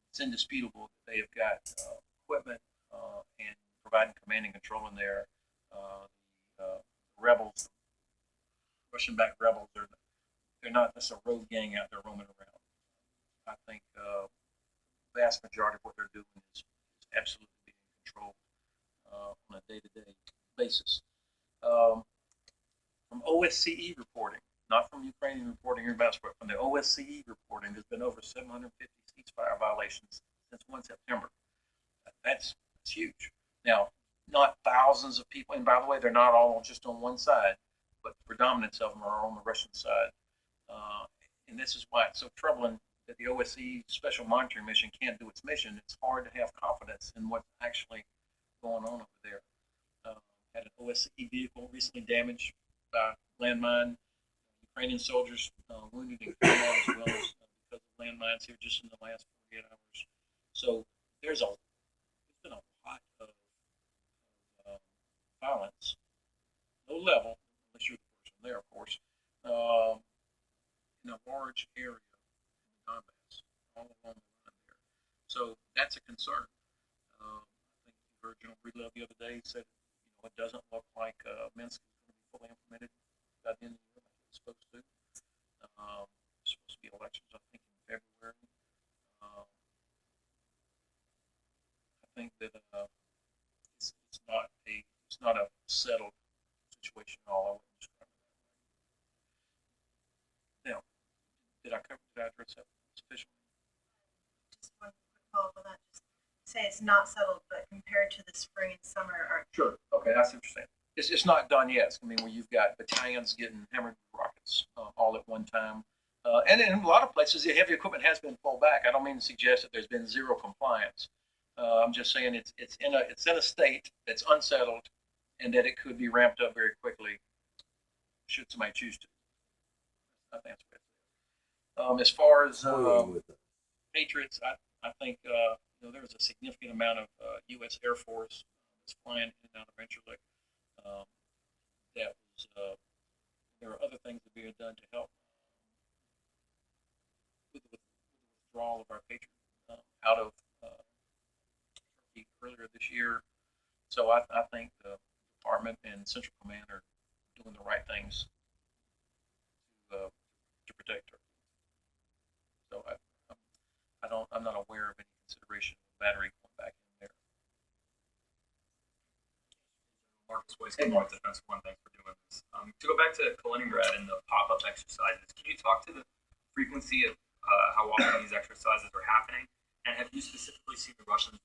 It's indisputable that they have got equipment and providing command and control in there. Rebels, Russian-backed rebels, they're not just a rogue gang out there roaming around. I think the vast majority of what they're doing is absolutely being controlled on a day-to-day basis. From OSCE reporting, not from Ukrainian reporting or but from the OSCE reporting, there's been over 750 ceasefire violations since 1 September. That's huge. Now, not thousands of people, and by the way, they're not all just on one side, but the predominance of them are on the Russian side. And this is why it's so troubling that the OSCE Special Monitoring Mission can't do its mission, it's hard to have confidence in what's actually going on over there. Had an OSCE vehicle recently damaged by landmine. Ukrainian soldiers wounded in combat as well as because of landmines here just in the last 48 hours. So there's been a lot of violence, low level, unless you're the person there, of course, in a large area in the Donbass, all along the line there. So that's a concern. I think you heard General Breedlove the other day said, it doesn't look like Minsk is going to be fully implemented by the end of the year like it's supposed to. There's supposed to be elections, I think, in February. I think that it's not a settled situation at all. I wouldn't describe it that way. Now, did I address that sufficiently? Just one quick follow-up on that. Just say it's not settled, but compared to the spring and summer, are Sure. Okay, I see what you're saying. It's not done yet. I mean, where you've got battalions getting hammered with rockets all at one time. And in a lot of places, the heavy equipment has been pulled back. I don't mean to suggest that there's been zero compliance. I'm just saying it's in a state that's unsettled, and that it could be ramped up very quickly should somebody choose to. I think that's what it is. As far as Patriots, I think there was a significant amount of U.S. Air Force that's flying in and out of Venture Lake. That was there are other things that are being done to help with the withdrawal of our Patriots out of Turkey earlier this year. So I think the Department and Central Command are doing the right things to protect Turkey. So I'm not aware of any consideration of battery going back in there. Marcus Weiss, Mark Defense One, thanks for doing this. To go back to Kaliningrad and the pop-up exercises, can you talk to the frequency of how often these exercises are happening? And have you specifically seen the Russians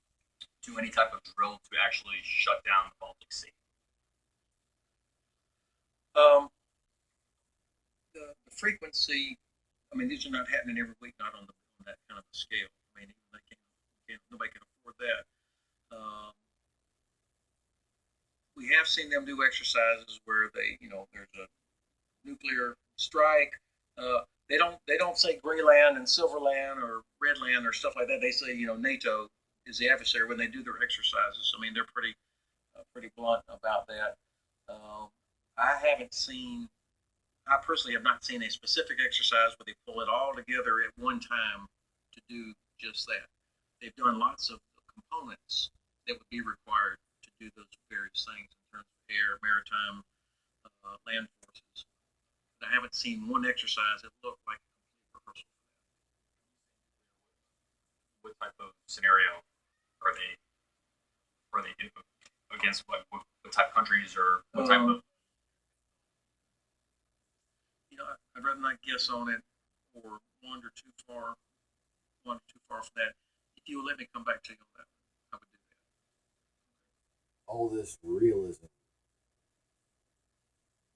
do any type of drill to actually shut down the Baltic Sea? The frequency, I mean, these are not happening every week, not on that kind of a scale. I mean, nobody can afford that. We have seen them do exercises where there's a nuclear strike. They don't say Greenland and Silverland or Redland or stuff like that. They say NATO is the adversary when they do their exercises. I mean, they're pretty blunt about that. I personally have not seen a specific exercise where they pull it all together at one time to do just that. They've done lots of components that would be required to do those various things in terms of air, maritime, land forces. But I haven't seen one exercise that looked like a complete rehearsal for that. What type of scenario are they against? What type of countries or what type of? I'd rather not guess on it or wander too far from that. If you would let me come back to you on that, I would do that. All this realism,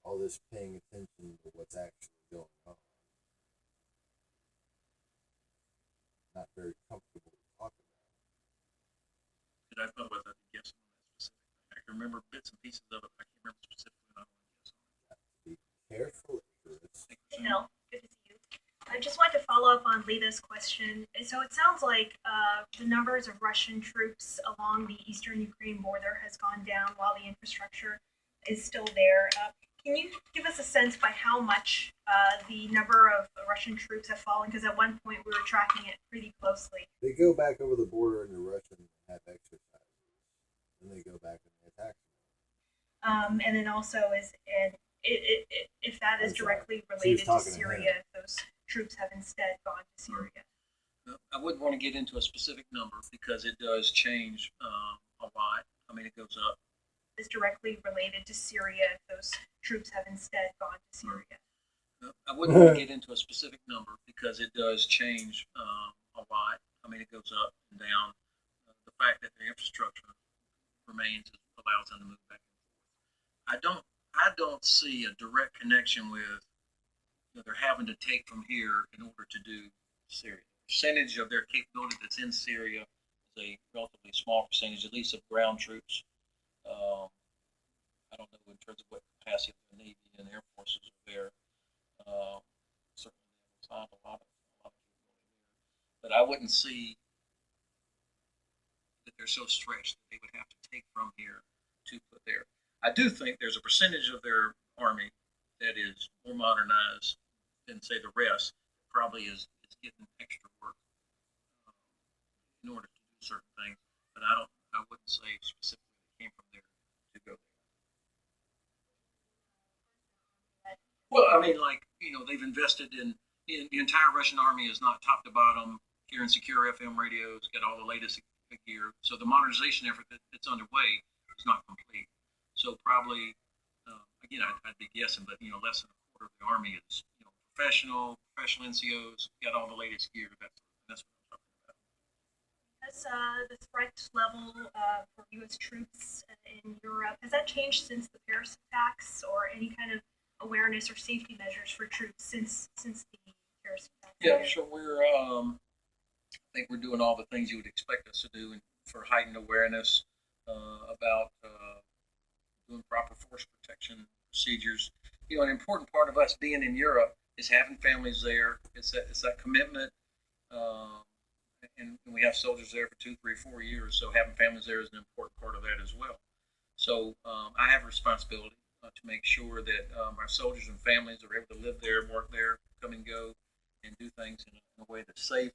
all this paying attention to what's actually going on. Not very comfortable to talk about. Did I thought about that guessing on that specific thing? I can remember bits and pieces of it. I can't remember specifically. I don't want to guess on it. Have to be careful. Bill, good to see you. I just wanted to follow up on Leda's question. So it sounds like the numbers of Russian troops along the eastern Ukraine border has gone down while the infrastructure is still there. Can you give us a sense by how much the number of Russian troops have fallen? Because at one point we were tracking it pretty closely. They go back over the border and the Russians have exercises. Then they go back and they attack them. And then also if that is directly related to Syria, if those troops have instead gone to Syria. I wouldn't want to get into a specific number because it does change a lot. I mean, it goes up. Is directly related to Syria, if those troops have instead gone to Syria. I wouldn't want to get into a specific number because it does change a lot. I mean, it goes up and down. The fact that the infrastructure remains allows them to move back and forth. I don't see a direct connection with they're having to take from here in order to do Syria. percentage of their capability that's in Syria is a relatively small percentage, at least of ground troops. I don't know in terms of what capacity the Navy and Air Forces are there. Certainly, they have a lot of capability there. But I wouldn't see that they're so stretched that they would have to take from here to put there. I do think there's a percentage of their army that is more modernized than, say, the rest. Probably is getting extra work in order to do certain things. But I wouldn't say specifically it came from there to go there. Well, I mean, like, they've invested in the entire Russian army is not top to bottom, carrying secure FM radios, got all the latest gear. So the modernization effort that's underway is not complete. So probably, again, I'd be guessing, but less than a quarter of the army is professional NCOs, got all the latest gear. That's what I'm talking about. Has the threat level for U.S. troops in Europe, has that changed since the Paris attacks, or any kind of awareness or safety measures for troops since the Paris attacks? Yeah, so I think we're doing all the things you would expect us to do for heightened awareness about doing proper force protection procedures. An important part of us being in Europe is having families there. It's that commitment, and we have soldiers there for 2, 3, 4 years. So having families there is an important part of that as well. So I have a responsibility to make sure that our soldiers and families are able to live there, work there, come and go, and do things in a way that's safe.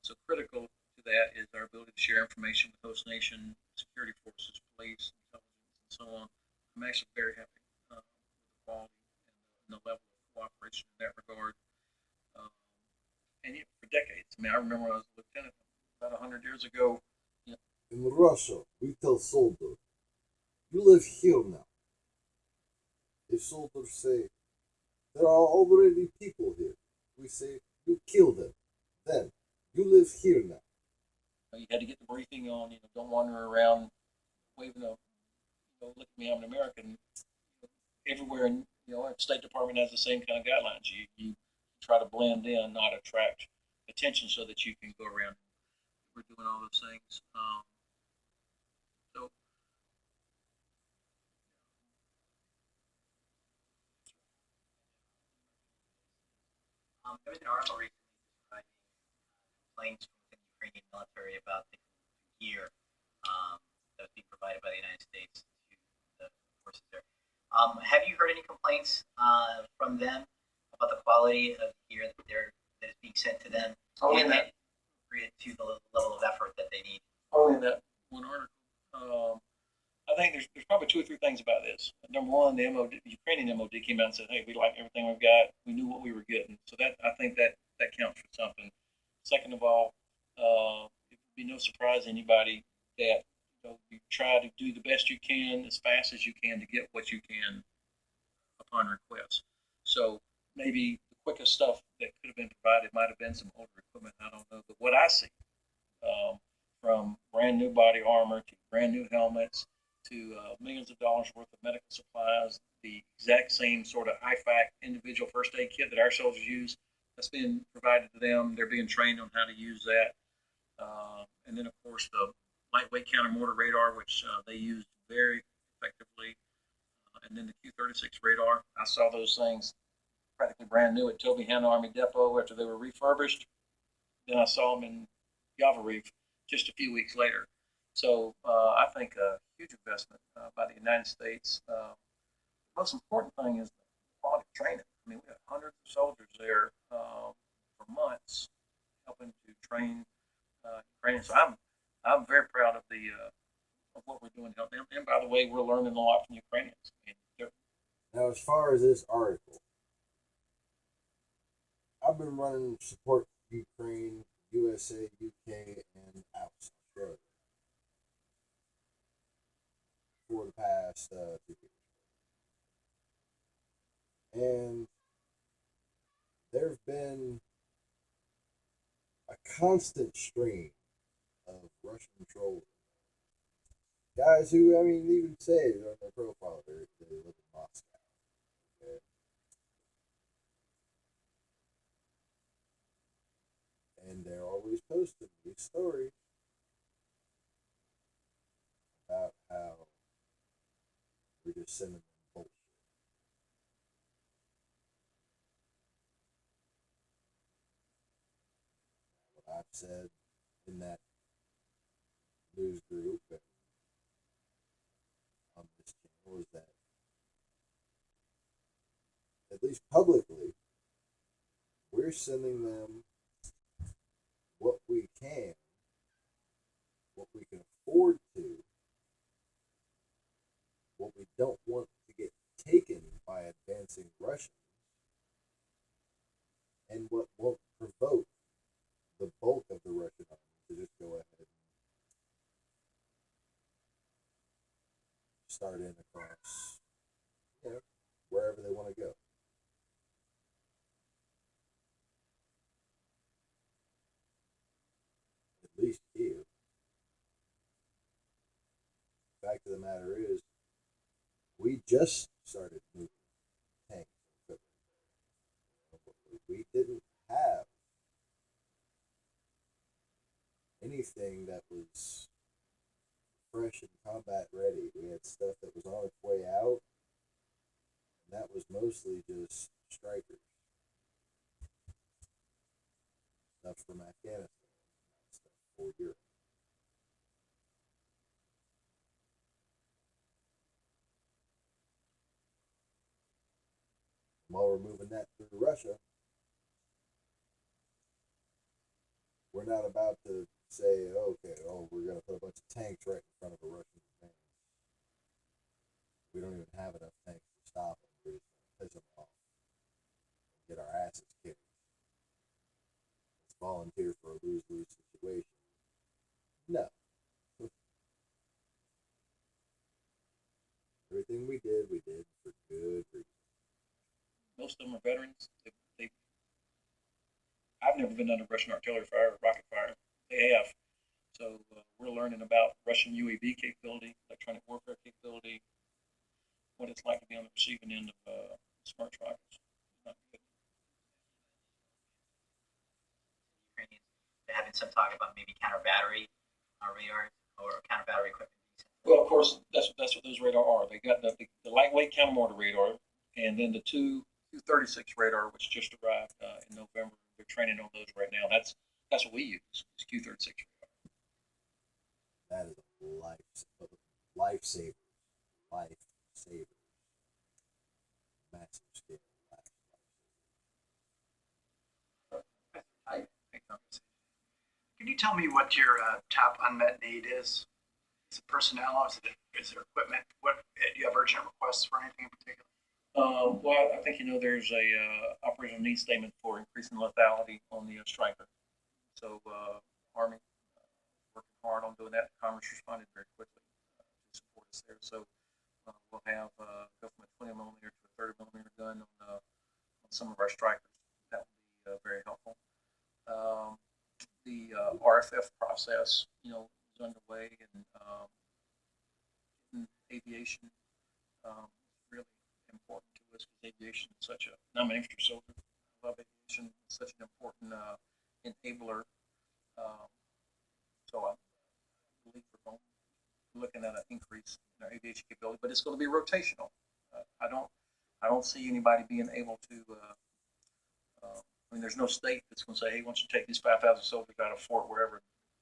So critical to that is our ability to share information with host nation, security forces, police, intelligence, and so on. I'm actually very happy with the quality and the level of cooperation in that regard. And for decades, I remember when I was a lieutenant about 100 years ago. In Russia, we tell soldiers, you live here now. If soldiers say, there are already people here, we say, you kill them. Then, you live here now. You had to get the briefing on, don't wander around waving look at me, I'm an American. Everywhere in, State Department has the same kind of guidelines. You try to blend in, not attract attention so that you can go around. We're doing all those things. There was an article recently describing complaints from the Ukrainian military about the gear that was being provided by the United States to the forces there. Have you heard any complaints from them about the quality of gear that is being sent to them? Only and that. To the level of effort that they need. Only that one article. I think there's probably 2 or 3 things about this. Number one, the Ukrainian MOD came out and said, "Hey, we like everything we've got. We knew what we were getting." So I think that counts for something. Second of all, it would be no surprise to anybody that you try to do the best you can as fast as you can to get what you can upon request. So maybe the quickest stuff that could have been provided might have been some older equipment. I don't know, but what I see, from brand new body armor to brand new helmets to millions of dollars worth of medical supplies, the exact same sort of IFAC individual first aid kit that our soldiers use, that's being provided to them. They're being trained on how to use that. And then, of course, the lightweight counter mortar radar, which they used very effectively. And then the Q-36 radar. I saw those things practically brand new at Toby Hanna Army Depot after they were refurbished. Then I saw them in Yavoriv just a few weeks later. So I think a huge investment by the United States. The most important thing is the quality of training. We have hundreds of soldiers there for months helping to train Ukrainians. So I'm very proud of of what we're doing to help them. And by the way, we're learning a lot from Ukrainians. Now, as far as this article, I've been running support for Ukraine, USA, UK, and Australia for the past 2 years. And there have been a constant stream of Russian trolls. Guys who, even say on their profile they live in Moscow. Okay? And they're always posting these stories about how we're just sending them bullshit. What I've said in that news group and on this channel is that, at least publicly, we're sending them what we can, what we can afford to, what we don't want to get taken by advancing Russians, and what won't provoke the bulk of the Russian army to just go ahead and start in across, wherever they want to go. At least here. Fact of the matter is, we just started moving tanks and equipment. We didn't have anything that was fresh and combat ready. We had stuff that was on its way out, and that was mostly just strikers. Stuff from Afghanistan, not stuff for Europe. While we're moving that through Russia, we're not about to say, okay, we're going to put a bunch of tanks right in front of a Russian advance. We don't even have enough tanks to stop them. We're just going to piss them off and get our asses kicked. Let's volunteer for a lose-lose situation. No. Everything we did for good reason. Most of them are veterans. I've never been under Russian artillery fire or rocket fire. They have. So we're learning about Russian UAV capability, electronic warfare capability, what it's like to be on the receiving end of smart rockets. Not good. Ukrainians, they're having some talk about maybe counter battery radars or counter battery equipment. Well, of course, that's what those radar are. They got the lightweight counter mortar radar, and then the Q-36 radar, which just arrived in November. They're training on those right now. That's what we use. Is Q-36 radar. That is a lifesaver. Lifesaver. Massive scale. Can you tell me what your top unmet need is? Is it personnel? Is it equipment? What do you have urgent requests for anything in particular? Well, I think there's a operational needs statement for increasing lethality on the Striker. So Army working hard on doing that. Congress responded very quickly to support us there. So we'll have go from a 20 millimeter to a 30 millimeter gun on some of our Strikers. That will be very helpful. The RFF process, is underway, and aviation really important to us because aviation is such I'm an infantry soldier. I love aviation. It's such an important enabler. So I believe we're looking at an increase in our aviation capability, but it's going to be rotational. I don't see anybody being able to. There's no state that's going to say, "Hey, why don't you take these 5,000 soldiers out of Fort wherever,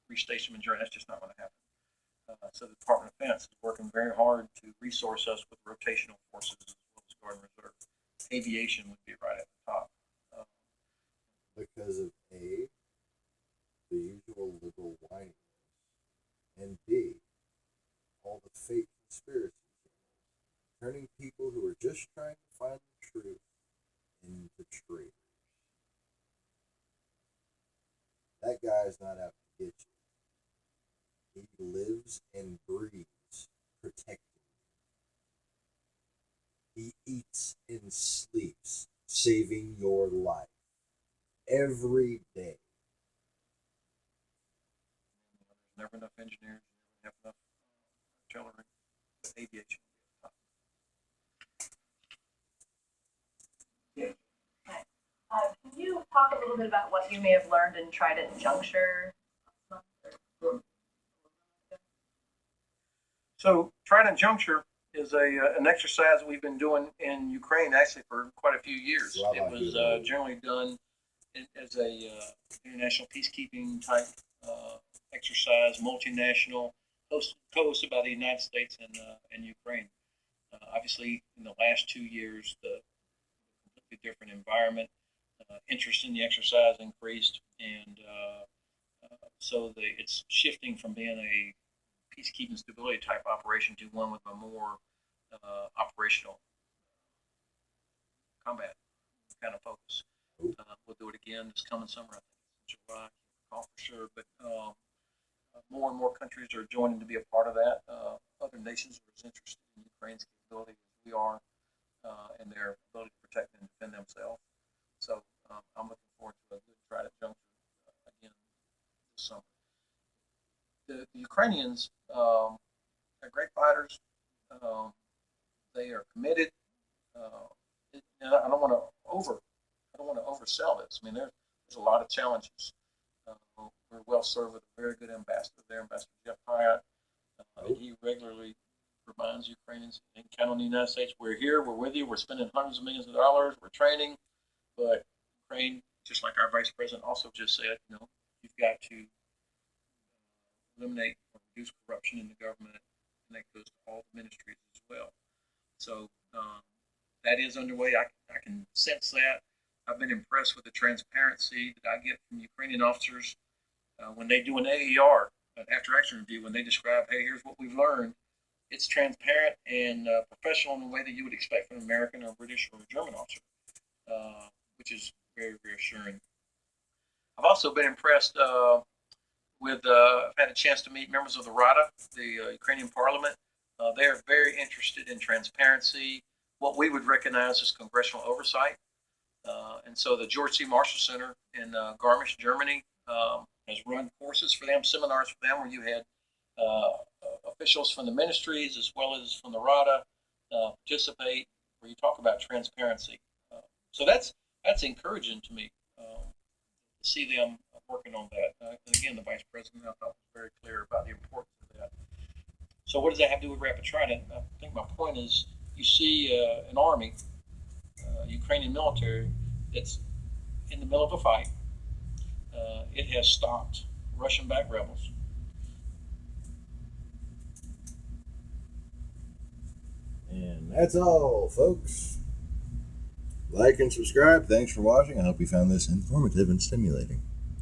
restation them in Jordan?" That's just not going to happen. So the Department of Defense is working very hard to resource us with rotational forces as well as Guard and Reserve. Aviation would be right at the top. Because of A, the usual liberal whining, and B, all the fake conspiracy channels, turning people who are just trying to find the truth into traitors. That guy's not out to get you. He lives and breathes protecting you. He eats and sleeps saving your life every day. There's never enough engineers, never enough artillery. Aviation will be at the top. Can you talk a little bit about what you may have learned in Trident Juncture? So Trident Juncture is an exercise we've been doing in Ukraine actually for quite a few years. Well, It was generally done as a international peacekeeping type exercise, multinational, co-hosted by the United States and Ukraine. Obviously, in the last 2 years, the completely different environment, interest in the exercise increased, and so it's shifting from being a peacekeeping stability type operation to one with a more operational combat kind of focus. We'll do it again this coming summer, I think, in July. I can't recall for sure, but more and more countries are joining to be a part of that. Other nations are as interested in Ukraine's capability as we are, and their ability to protect and defend themselves. So I'm looking forward to a good Trident Juncture again this summer. The Ukrainians are great fighters. They are committed. I don't want to oversell this. I mean, there's a lot of challenges. We're well served with a very good ambassador there, Ambassador Jeff Hyatt. And he regularly reminds Ukrainians, "You can count on the United States. We're here. We're with you. We're spending hundreds of millions of dollars. We're training." But Ukraine, just like our vice president also just said, you've got to eliminate or reduce corruption in the government, and that goes to all the ministries as well. So that is underway. I can sense that. I've been impressed with the transparency that I get from Ukrainian officers when they do an AER, an after-action review, when they describe, "Hey, here's what we've learned." It's transparent and professional in the way that you would expect from an American or British or German officer, which is very reassuring. I've also been impressed with, I've had a chance to meet members of the Rada, the Ukrainian parliament. They are very interested in transparency, what we would recognize as congressional oversight. And so the George C. Marshall Center in Garmisch, Germany, has run courses for them, seminars for them, where you had officials from the ministries as well as from the Rada participate, where you talk about transparency. So that's encouraging to me to see them working on that. And again, the vice president, I thought, was very clear about the importance of that. So what does that have to do with Rapid Trident? I think my point is, you see an army, Ukrainian military, that's in the middle of a fight. It has stopped Russian-backed rebels. And that's all, folks. Like and subscribe. Thanks for watching. I hope you found this informative and stimulating.